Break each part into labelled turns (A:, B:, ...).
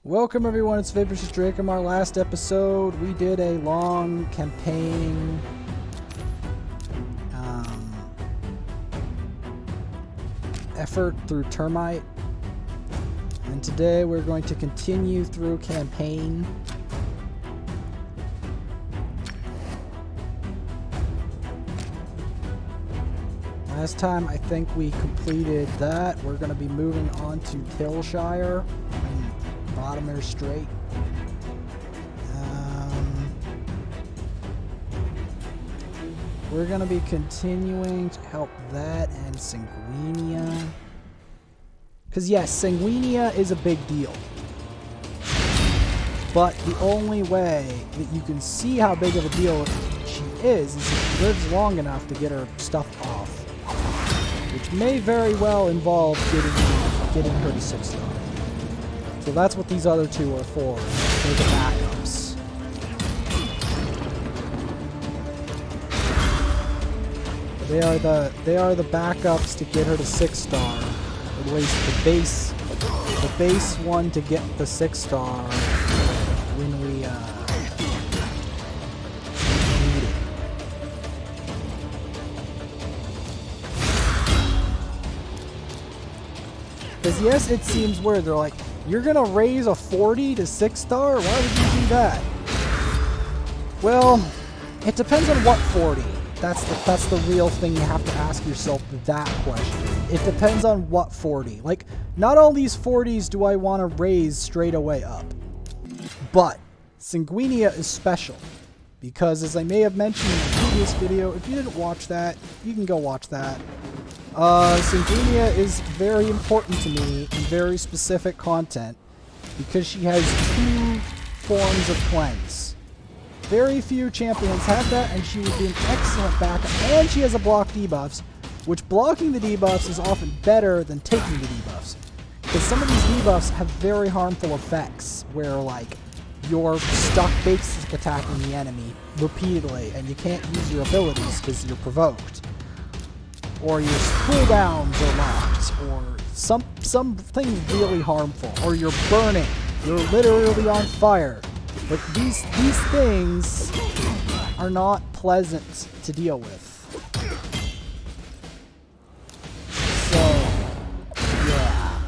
A: Welcome everyone, it's Vapors Drake. In our last episode, we did a long campaign effort through Termite. And today we're going to continue through campaign. Last time I think we completed that. We're going to be moving on to Tillshire. Bottomer Strait. We're going to be continuing to help that and Sanguinia. Because yes, Sanguinia is a big deal. But the only way that you can see how big of a deal she is if she lives long enough to get her stuff off. Which may very well involve getting her to 6-star. So that's what these other two are for. They're the backups. They are the backups to get her to 6-star. At least the base one to get the 6-star when we need it. Because yes, it seems weird. They're like, you're gonna raise a 40 to 6-star? Why would you do that? Well, it depends on what 40. That's the real thing. You have to ask yourself that question. It depends on what 40. Like, not all these 40s do I want to raise straight away up. But Sanguinia is special. Because as I may have mentioned in the previous video, if you didn't watch that, you can go watch that. Sanguinia is very important to me in very specific content because she has 2 forms of cleanse. Very few champions have that, and she would be an excellent backup. And she has a block debuffs, which blocking the debuffs is often better than taking the debuffs. Because some of these debuffs have very harmful effects, where like you're stuck basic attacking the enemy repeatedly, and you can't use your abilities because you're provoked. Or your cooldowns are locked, or something really harmful, or you're burning, you're literally on fire. But these things are not pleasant to deal with. So, yeah.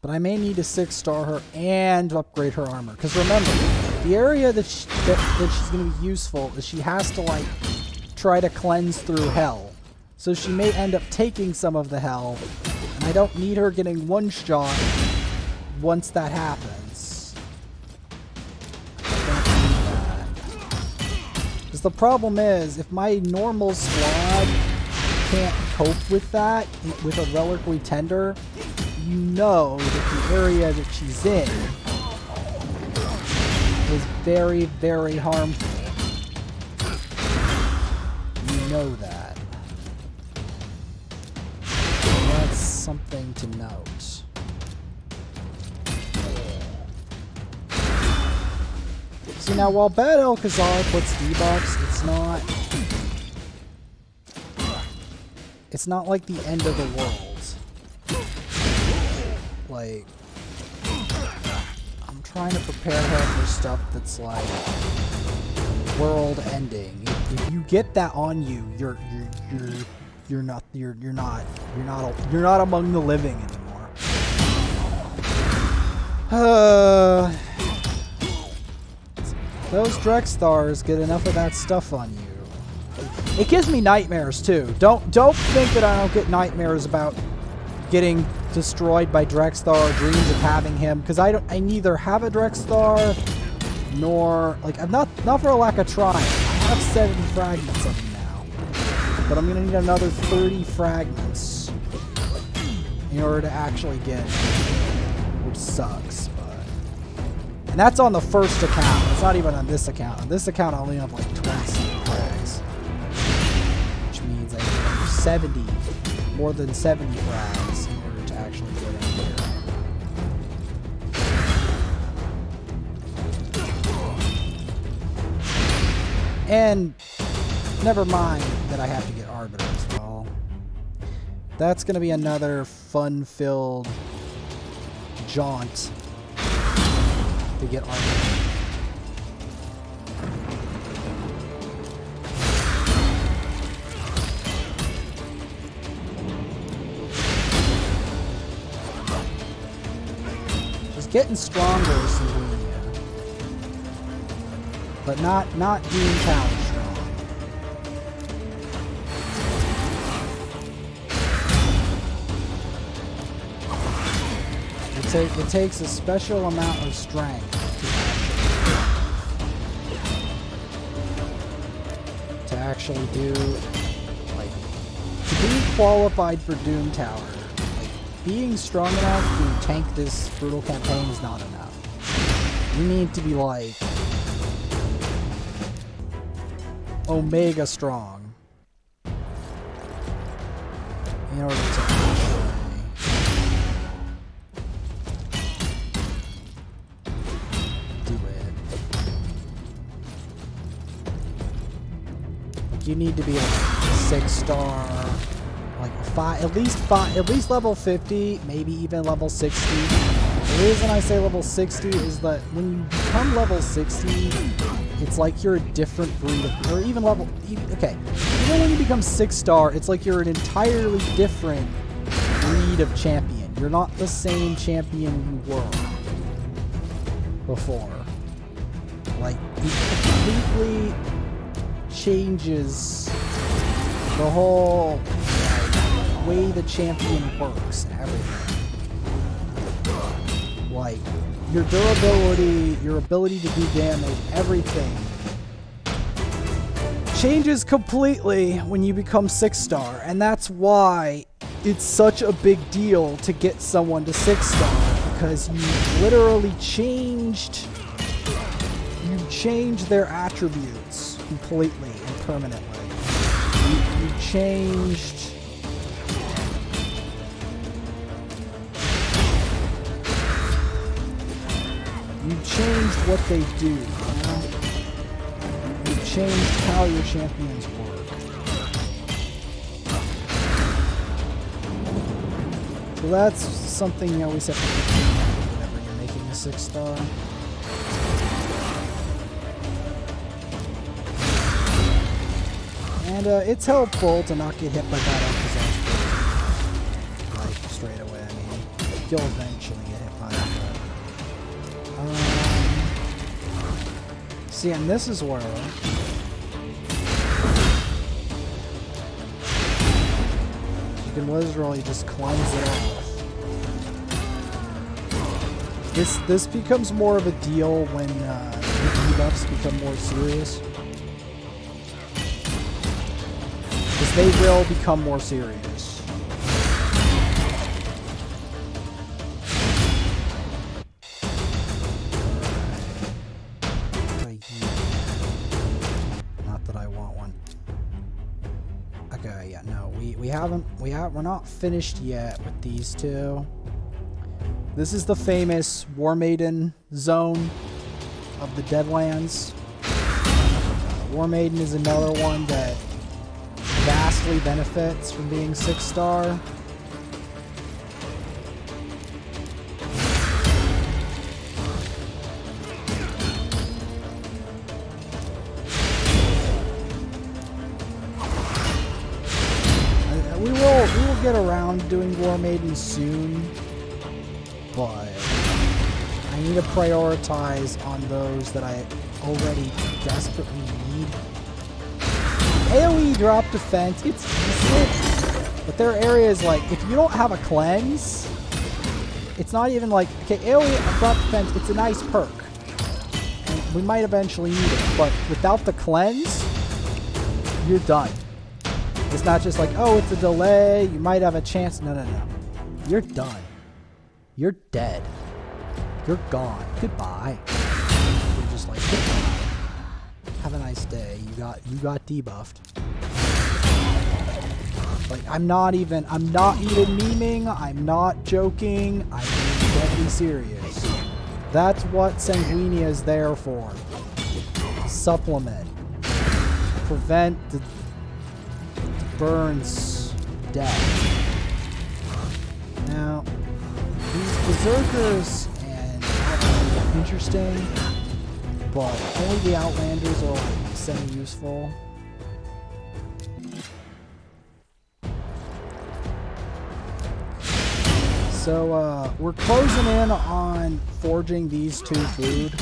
A: But I may need to 6-star her and upgrade her armor. Because remember, the area that she's going to be useful is she has to, like, try to cleanse through hell. So she may end up taking some of the hell. And I don't need her getting one-shot once that happens. I don't need that. Because the problem is, if my normal squad can't cope with that, with a Reliquary Tender, you know that the area that she's in is very, very harmful. You know that. So that's something to note. See, now while Bad Alcazar puts debuffs, it's not like the end of the world. Like, I'm trying to prepare her for stuff that's like world ending. If you get that on you, you're not among the living anymore. Those Drexstars get enough of that stuff on you. It gives me nightmares too. Don't think that I don't get nightmares about getting destroyed by Drexstar, dreams of having him, because I neither have a Drexstar nor, like, I'm not for a lack of trying. I have 70 fragments of him now, but I'm gonna need another 30 fragments in order to actually get it, which sucks. But and that's on the first account. It's not even on this account. On this account, I only have like 20 frags, which means I need 70, more than 70 frags in order to actually get in here. And never mind that I have to get Arbiter as well. That's going to be another fun-filled jaunt to get armor. She's getting stronger, Sanguinia. But not Doom Tower strong. It takes a special amount of strength to actually do, like, to be qualified for Doom Tower. Like, being strong enough to tank this brutal campaign is not enough. You need to be like Omega strong in order to you need to be like a 6-star, like at least level 50, maybe even level 60. The reason I say level 60 is that when you become level 60, it's like you're a different breed of, or even okay, even when you become 6-star, it's like you're an entirely different breed of champion. You're not the same champion you were before. Like, it completely changes the whole way the champion works and everything. Like, your durability, your ability to do damage, everything changes completely when you become 6-star, and that's why it's such a big deal to get someone to 6-star, because you literally changed their attributes completely and permanently. You changed what they do. You know? You changed how your champions work. So that's something you always have to keep in mind whenever you're making a 6-star. And it's helpful to not get hit by battle like straight away. I mean, you'll eventually get hit by it. See, and this is where you can literally just cleanse it off. This becomes more of a deal when the debuffs become more serious. They will become more serious. Not that I want one. Okay, yeah, no, we're not finished yet with these two. This is the famous War Maiden zone of the Deadlands. War Maiden is another one that vastly benefits from being 6-star. We will get around to doing War Maiden soon, but I need to prioritize on those that I already desperately need. AoE drop defense, it's decent, but there are areas like, if you don't have a cleanse, it's not even like, okay, AoE drop defense, it's a nice perk, and we might eventually need it, but without the cleanse, you're done. It's not just like, oh, it's a delay, you might have a chance. No. You're done. You're dead. You're gone. Goodbye. You're just like, goodbye. Have a nice day. You got debuffed. Like, I'm not even memeing. I'm not joking. I'm deadly serious. That's what Sanguinia is there for. Supplement. Prevent the burns death. Berserkers and Outlanders are interesting, but only the Outlanders are like semi-useful. So we're closing in on forging these 2 food.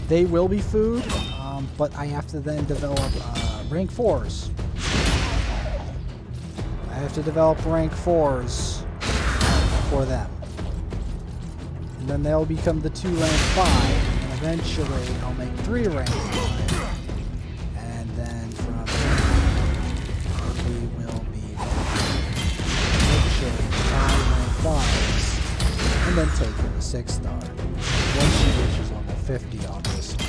A: They will be food, but I have to then develop rank 4s. I have to develop rank 4s for them. And then they'll become the 2 rank 5, and eventually I'll make 3 rank 5. And then from there, we will be eventually 5 rank 5s, and then take her to 6-star. Once she reaches level 50, obviously.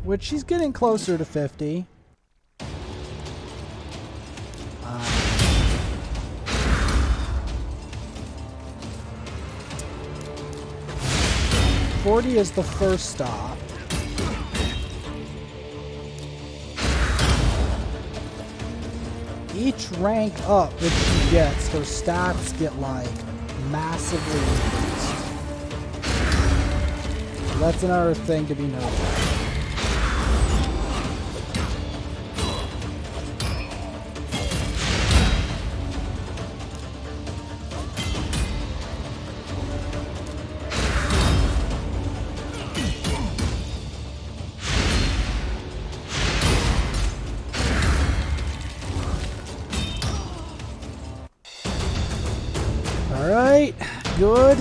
A: Which she's getting closer to 50. 40 is the first stop. Each rank up that she gets, her stats get like massively increased. So that's another thing to be noted. Alright, good.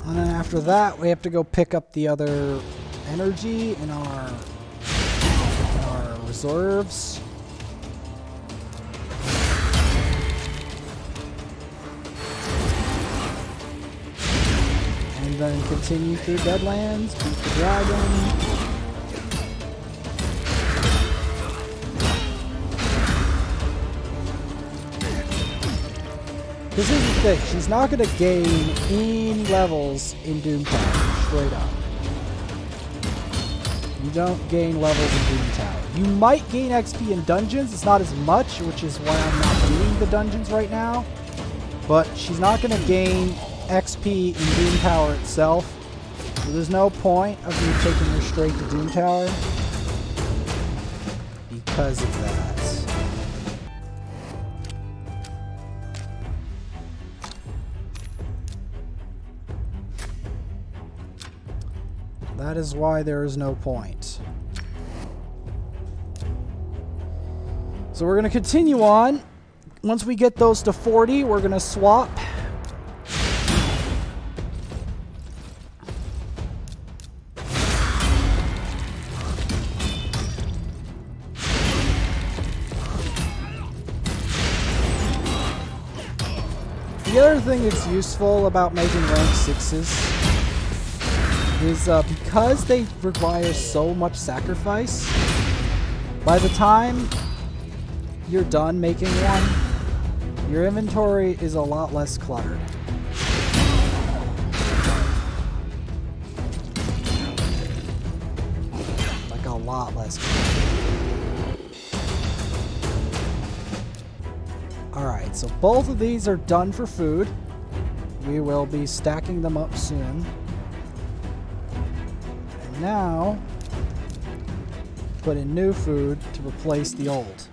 A: And then after that, we have to go pick up the other energy in our reserves. And then continue through Deadlands, beat the dragon. Because here's the thing, she's not going to gain any levels in Doom Tower, straight up. You don't gain levels in Doom Tower. You might gain XP in dungeons, it's not as much, which is why I'm not doing the dungeons right now. But she's not going to gain XP in Doom Tower itself. So there's no point of me taking her straight to Doom Tower because of that. That is why there is no point. So we're going to continue on. Once we get those to 40, we're going to swap. The other thing that's useful about making rank 6s is because they require so much sacrifice, by the time you're done making one, your inventory is a lot less cluttered. Like a lot less cluttered. Alright, so both of these are done for food. We will be stacking them up soon. Now, put in new food to replace the old.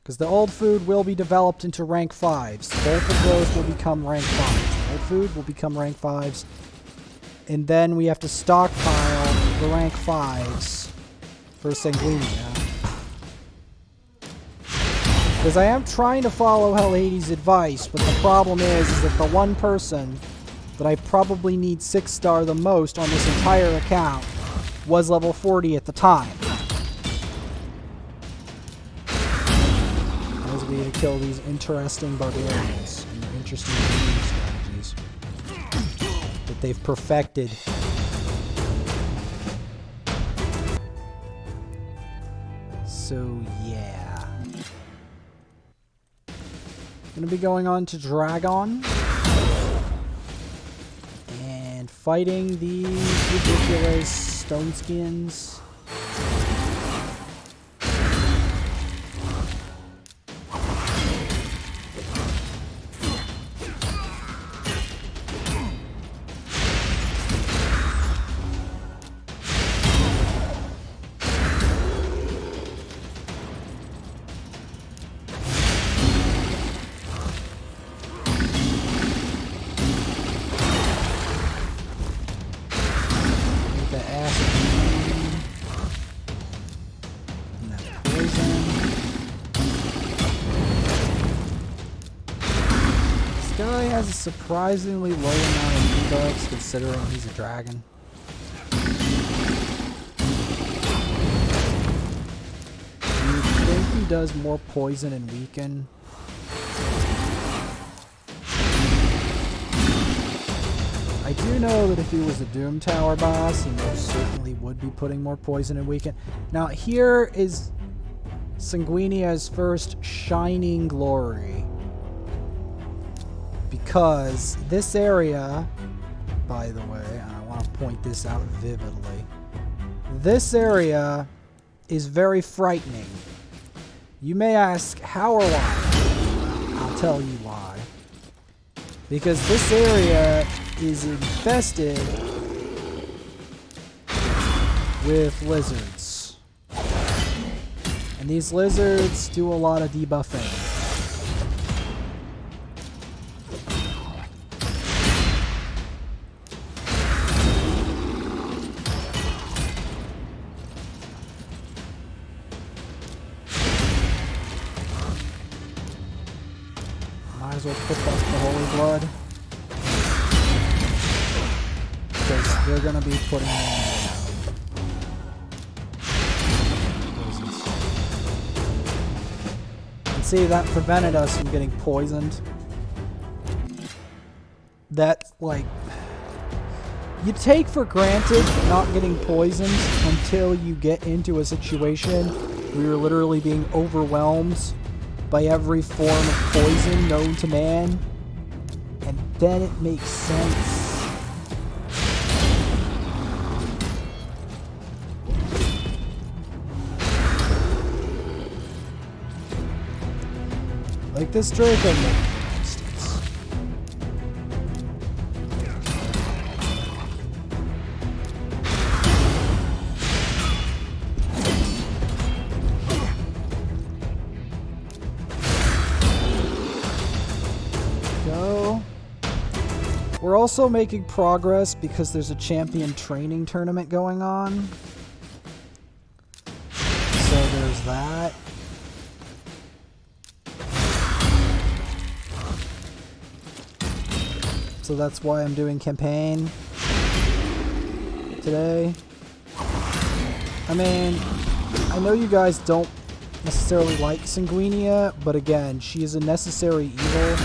A: Because the old food will be developed into rank 5s. Both of those will become rank 5s. The old food will become rank 5s. And then we have to stockpile the rank 5s for Sanguinia. Because I am trying to follow Hell Hades' advice, but the problem is that the one person that I probably need 6-star the most on this entire account was level 40 at the time. As we had to kill these interesting barbarians and their interesting strategies that they've perfected. So yeah. Gonna be going on to Dragon. Fighting these ridiculous stone skins. has a surprisingly low amount of debuffs considering he's a dragon. You think he does more poison and weaken? I do know that if he was a Doom Tower boss, he most certainly would be putting more poison and weaken. Now, here is Sanguinia's first shining glory. Because this area, by the way, and I want to point this out vividly, this area is very frightening. You may ask how or why. I'll tell you why. Because this area is infested with lizards. And these lizards do a lot of debuffing. Might as well put up the Holy Blood. Because they're going to be putting poisons. And see, that prevented us from getting poisoned. That, like, you take for granted not getting poisoned until you get into a situation where you're literally being overwhelmed by every form of poison known to man. And then it makes sense. Like this Draco, for instance. Go. We're also making progress because there's a champion training tournament going on. So there's that. So that's why I'm doing campaign today. I mean, I know you guys don't necessarily like Sanguinia, but again, she is a necessary evil.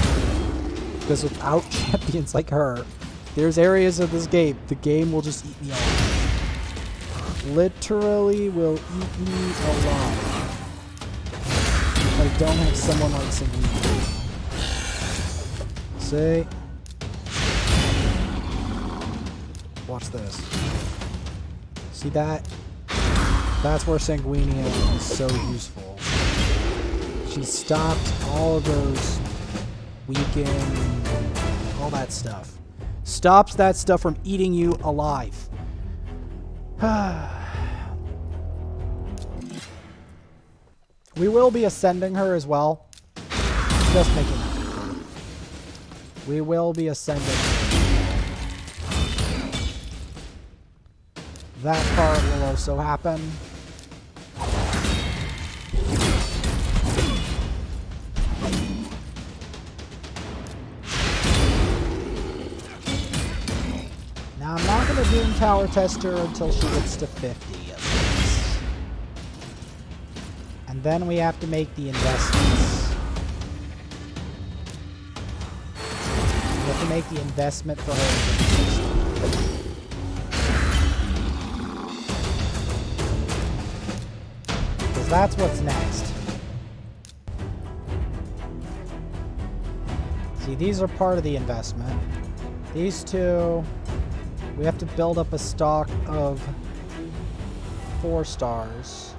A: Because without champions like her, there's areas of this game, the game will just eat me alive. Literally will eat me alive. If I don't have someone like Sanguinia. See? Watch this. See that? That's where Sanguinia is so useful. She stopped all of those weaken, all that stuff. Stops that stuff from eating you alive. We will be ascending her as well. Just making that. We will be ascending her. That part will also happen. Now, I'm not going to Doom Tower test her until she gets to 50 at least. And then we have to make the investments. We have to make the investment for her. That's what's next. See, these are part of the investment. These two, we have to build up a stock of 4 stars.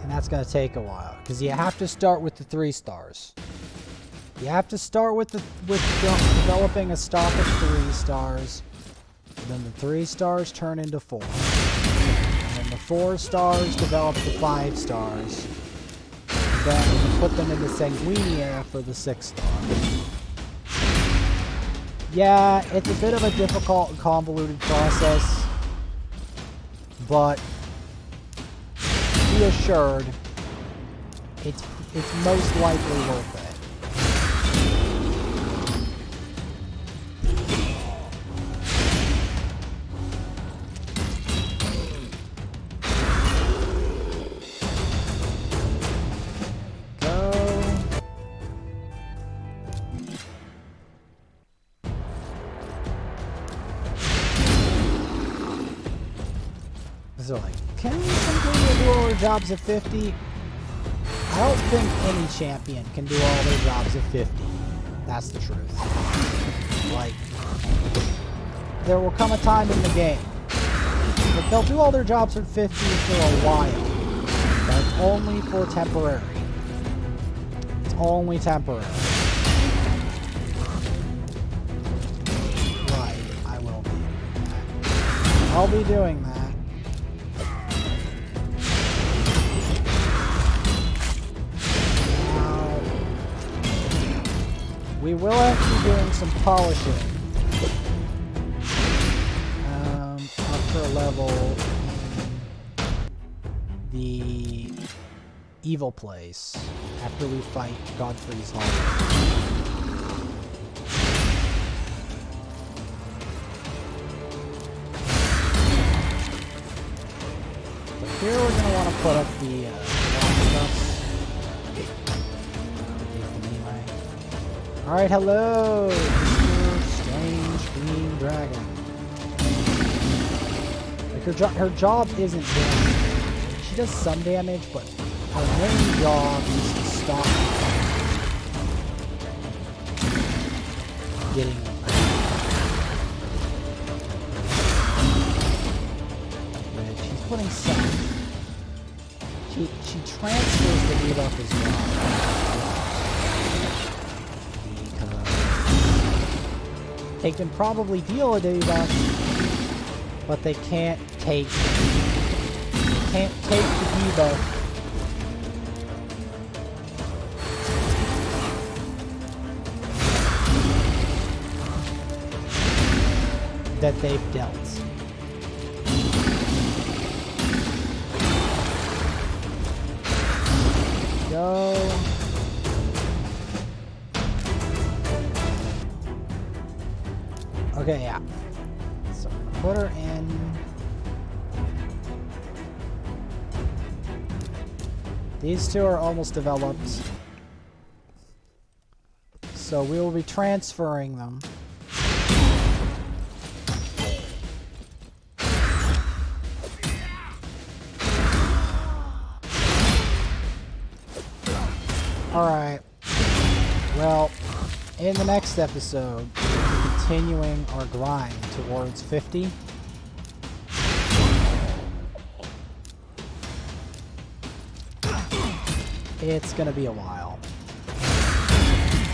A: And that's going to take a while, because you have to start with the 3 stars. You have to start with developing a stock of 3 stars. Then the 3 stars turn into 4. And the 4 stars develop the 5 stars. And then we put them into Sanguinia for the 6 stars. Yeah, it's a bit of a difficult and convoluted process, but be assured, it's most likely worth it. So like, can Sanguinia do all their jobs at 50? I don't think any champion can do all their jobs at 50. That's the truth. Like, there will come a time in the game that they'll do all their jobs at 50 for a while. That's only for temporary. It's only temporary. Right, I will be doing that. I'll be doing that. We will have to be doing some polishing up for a level in the evil place after we fight Godfrey's Hall. But here we're going to want to put up the stuff. Alright, hello, Mr. Strange Green Dragon. Like her job isn't damage. She does some damage, but her main job is to stop getting which he's putting some. She transfers the debuff as well. They can probably deal a debuff, but they can't take the debuff that they've dealt. Go. Okay, yeah. So put her in. These two are almost developed. So we will be transferring them. Alright. Well, in the next episode, continuing our grind towards 50. It's gonna be a while.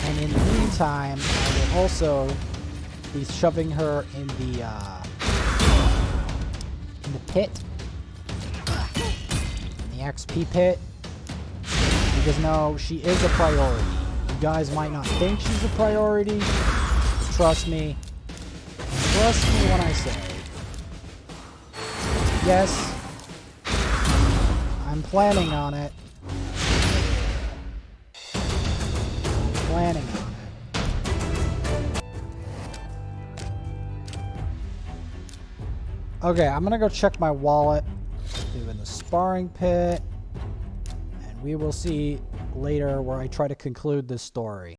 A: And in the meantime, I will also be shoving her in the pit. In the XP pit. Because no, she is a priority. You guys might not think she's a priority. Trust me. Trust me when I say. Yes. I'm planning on it. I'm planning on it. Okay, I'm gonna go check my wallet. Doing the sparring pit. And we will see later where I try to conclude this story.